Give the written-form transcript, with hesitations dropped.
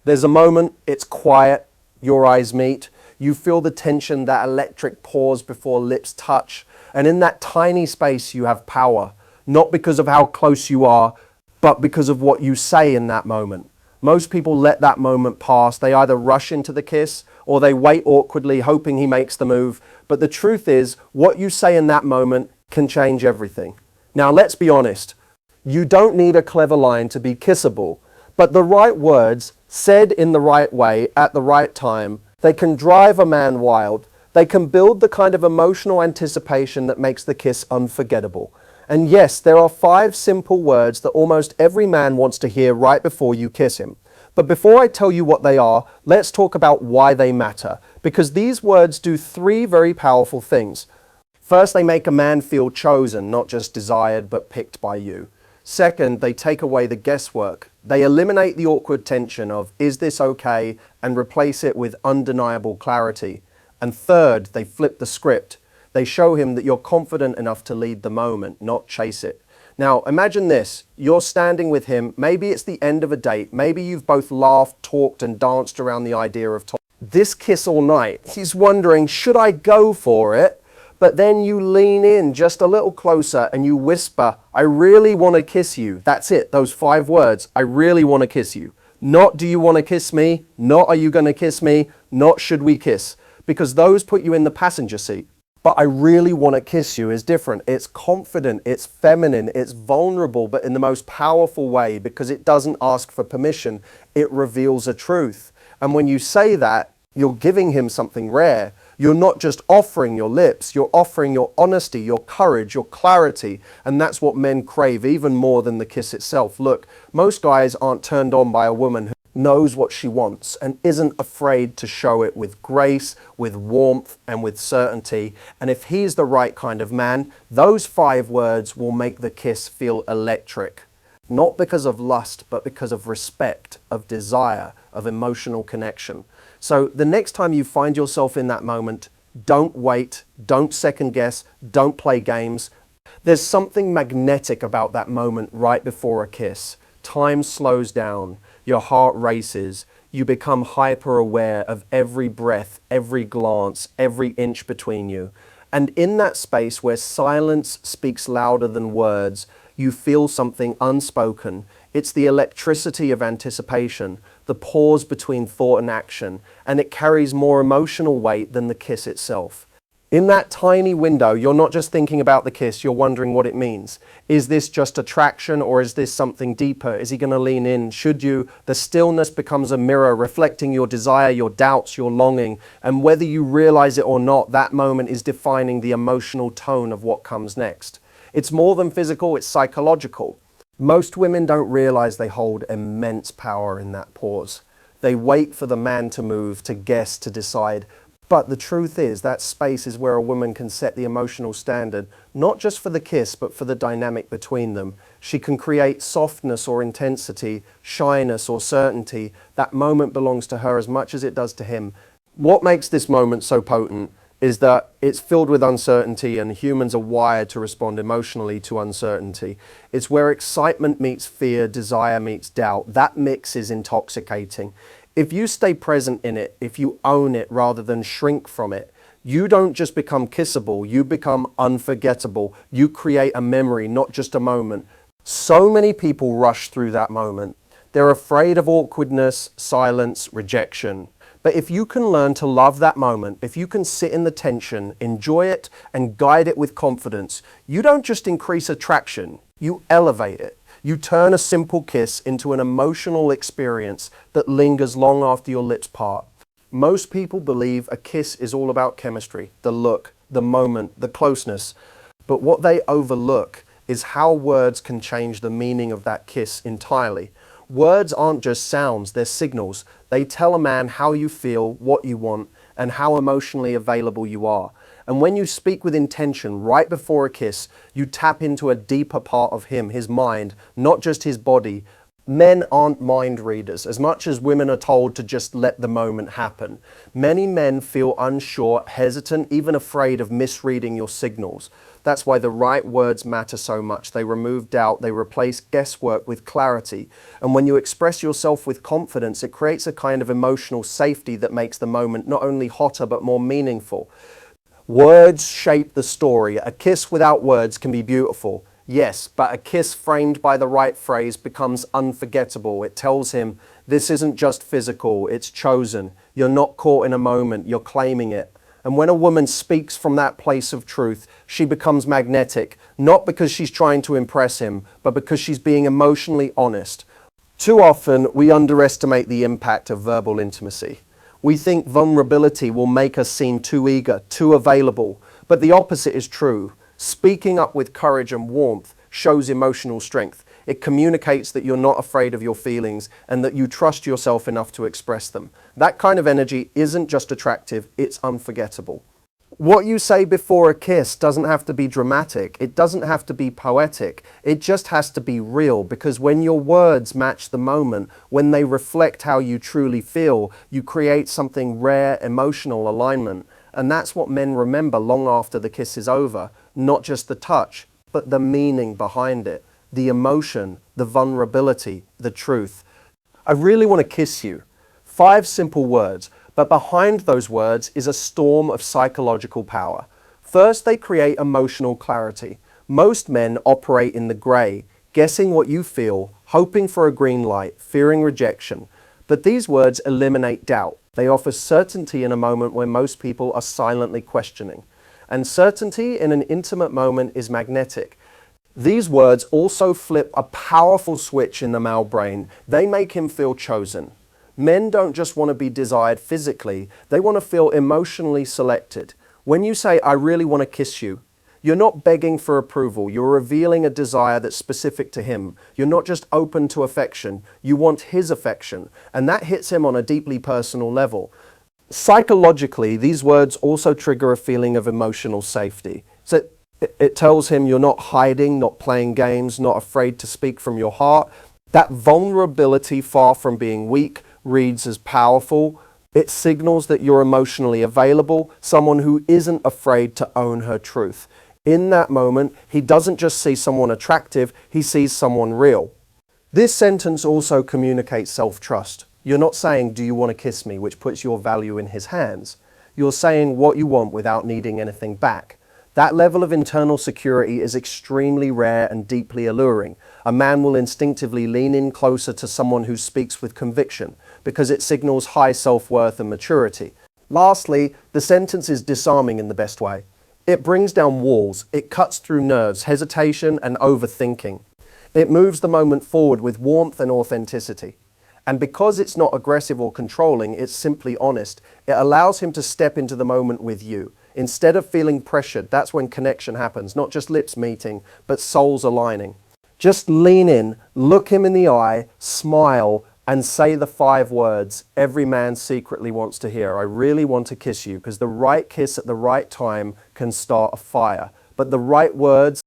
There's a moment, it's quiet, your eyes meet, you feel the tension, that electric pause before lips touch, and in that tiny space you have power, not because of how close you are, but because of what you say in that moment. Most people let that moment pass. They either rush into the kiss or they wait awkwardly, hoping he makes the move. But the truth is, what you say in that moment can change everything. Now, let's be honest. You don't need a clever line to be kissable, but the right words, said in the right way, at the right time, they can drive a man wild. They can build the kind of emotional anticipation that makes the kiss unforgettable. And yes, there are 5 simple words that almost every man wants to hear right before you kiss him. But before I tell you what they are, let's talk about why they matter. Because these words do 3 very powerful things. First, they make a man feel chosen, not just desired, but picked by you. Second, they take away the guesswork. They eliminate the awkward tension of, is this okay, and replace it with undeniable clarity. And third, they flip the script. They show him that you're confident enough to lead the moment, not chase it. Now, imagine this. You're standing with him. Maybe it's the end of a date. Maybe you've both laughed, talked, and danced around the idea of this kiss all night. He's wondering, should I go for it? But then you lean in just a little closer and you whisper, I really want to kiss you. That's it, those 5 words. I really want to kiss you. Not do you want to kiss me? Not are you going to kiss me? Not should we kiss? Because those put you in the passenger seat. But I really want to kiss you is different. It's confident, it's feminine, it's vulnerable, but in the most powerful way because it doesn't ask for permission. It reveals a truth. And when you say that, you're giving him something rare. You're not just offering your lips, you're offering your honesty, your courage, your clarity. And that's what men crave even more than the kiss itself. Look, most guys aren't turned on by a woman who knows what she wants and isn't afraid to show it with grace, with warmth, and with certainty. And if he's the right kind of man, those 5 words will make the kiss feel electric. Not because of lust, but because of respect, of desire, of emotional connection. So the next time you find yourself in that moment, don't wait, don't second guess, don't play games. There's something magnetic about that moment right before a kiss. Time slows down, your heart races, you become hyper aware of every breath, every glance, every inch between you. And in that space where silence speaks louder than words, you feel something unspoken. It's the electricity of anticipation, the pause between thought and action, and it carries more emotional weight than the kiss itself. In that tiny window, you're not just thinking about the kiss, you're wondering what it means. Is this just attraction or is this something deeper? Is he going to lean in? Should you? The stillness becomes a mirror reflecting your desire, your doubts, your longing, and whether you realize it or not, that moment is defining the emotional tone of what comes next. It's more than physical, it's psychological. Most women don't realize they hold immense power in that pause. They wait for the man to move, to guess, to decide. But the truth is that space is where a woman can set the emotional standard, not just for the kiss, but for the dynamic between them. She can create softness or intensity, shyness or certainty. That moment belongs to her as much as it does to him. What makes this moment so potent is that it's filled with uncertainty, and humans are wired to respond emotionally to uncertainty. It's where excitement meets fear, desire meets doubt. That mix is intoxicating. If you stay present in it, if you own it rather than shrink from it, you don't just become kissable, you become unforgettable. You create a memory, not just a moment. So many people rush through that moment. They're afraid of awkwardness, silence, rejection. But if you can learn to love that moment, if you can sit in the tension, enjoy it, and guide it with confidence, you don't just increase attraction, you elevate it. You turn a simple kiss into an emotional experience that lingers long after your lips part. Most people believe a kiss is all about chemistry, the look, the moment, the closeness. But what they overlook is how words can change the meaning of that kiss entirely. Words aren't just sounds, they're signals. They tell a man how you feel, what you want, and how emotionally available you are. And when you speak with intention right before a kiss, you tap into a deeper part of him, his mind, not just his body. Men aren't mind readers, as much as women are told to just let the moment happen. Many men feel unsure, hesitant, even afraid of misreading your signals. That's why the right words matter so much. They remove doubt, they replace guesswork with clarity. And when you express yourself with confidence, it creates a kind of emotional safety that makes the moment not only hotter but more meaningful. Words shape the story. A kiss without words can be beautiful, yes, but a kiss framed by the right phrase becomes unforgettable. It tells him, this isn't just physical, it's chosen. You're not caught in a moment, you're claiming it. And when a woman speaks from that place of truth, she becomes magnetic, not because she's trying to impress him, but because she's being emotionally honest. Too often, we underestimate the impact of verbal intimacy. We think vulnerability will make us seem too eager, too available, but the opposite is true. Speaking up with courage and warmth shows emotional strength. It communicates that you're not afraid of your feelings and that you trust yourself enough to express them. That kind of energy isn't just attractive, it's unforgettable. What you say before a kiss doesn't have to be dramatic. It doesn't have to be poetic. It just has to be real, because when your words match the moment, when they reflect how you truly feel, you create something rare, emotional alignment. And that's what men remember long after the kiss is over. Not just the touch, but the meaning behind it, the emotion, the vulnerability, the truth. I really want to kiss you. 5 simple words. But behind those words is a storm of psychological power. First, they create emotional clarity. Most men operate in the grey, guessing what you feel, hoping for a green light, fearing rejection. But these words eliminate doubt. They offer certainty in a moment where most people are silently questioning. And certainty in an intimate moment is magnetic. These words also flip a powerful switch in the male brain. They make him feel chosen. Men don't just want to be desired physically, they want to feel emotionally selected. When you say, I really want to kiss you, you're not begging for approval, you're revealing a desire that's specific to him. You're not just open to affection, you want his affection, and that hits him on a deeply personal level. Psychologically, these words also trigger a feeling of emotional safety. So it tells him you're not hiding, not playing games, not afraid to speak from your heart. That vulnerability, far from being weak, reads as powerful. It signals that you're emotionally available, someone who isn't afraid to own her truth. In that moment, he doesn't just see someone attractive, he sees someone real. This sentence also communicates self-trust. You're not saying, do you want to kiss me, which puts your value in his hands. You're saying what you want without needing anything back. That level of internal security is extremely rare and deeply alluring. A man will instinctively lean in closer to someone who speaks with conviction, because it signals high self-worth and maturity. Lastly, the sentence is disarming in the best way. It brings down walls, it cuts through nerves, hesitation, and overthinking. It moves the moment forward with warmth and authenticity. And because it's not aggressive or controlling, it's simply honest, it allows him to step into the moment with you. Instead of feeling pressured, that's when connection happens, not just lips meeting, but souls aligning. Just lean in, look him in the eye, smile, and say the 5 words every man secretly wants to hear. I really want to kiss you, because the right kiss at the right time can start a fire. But the right words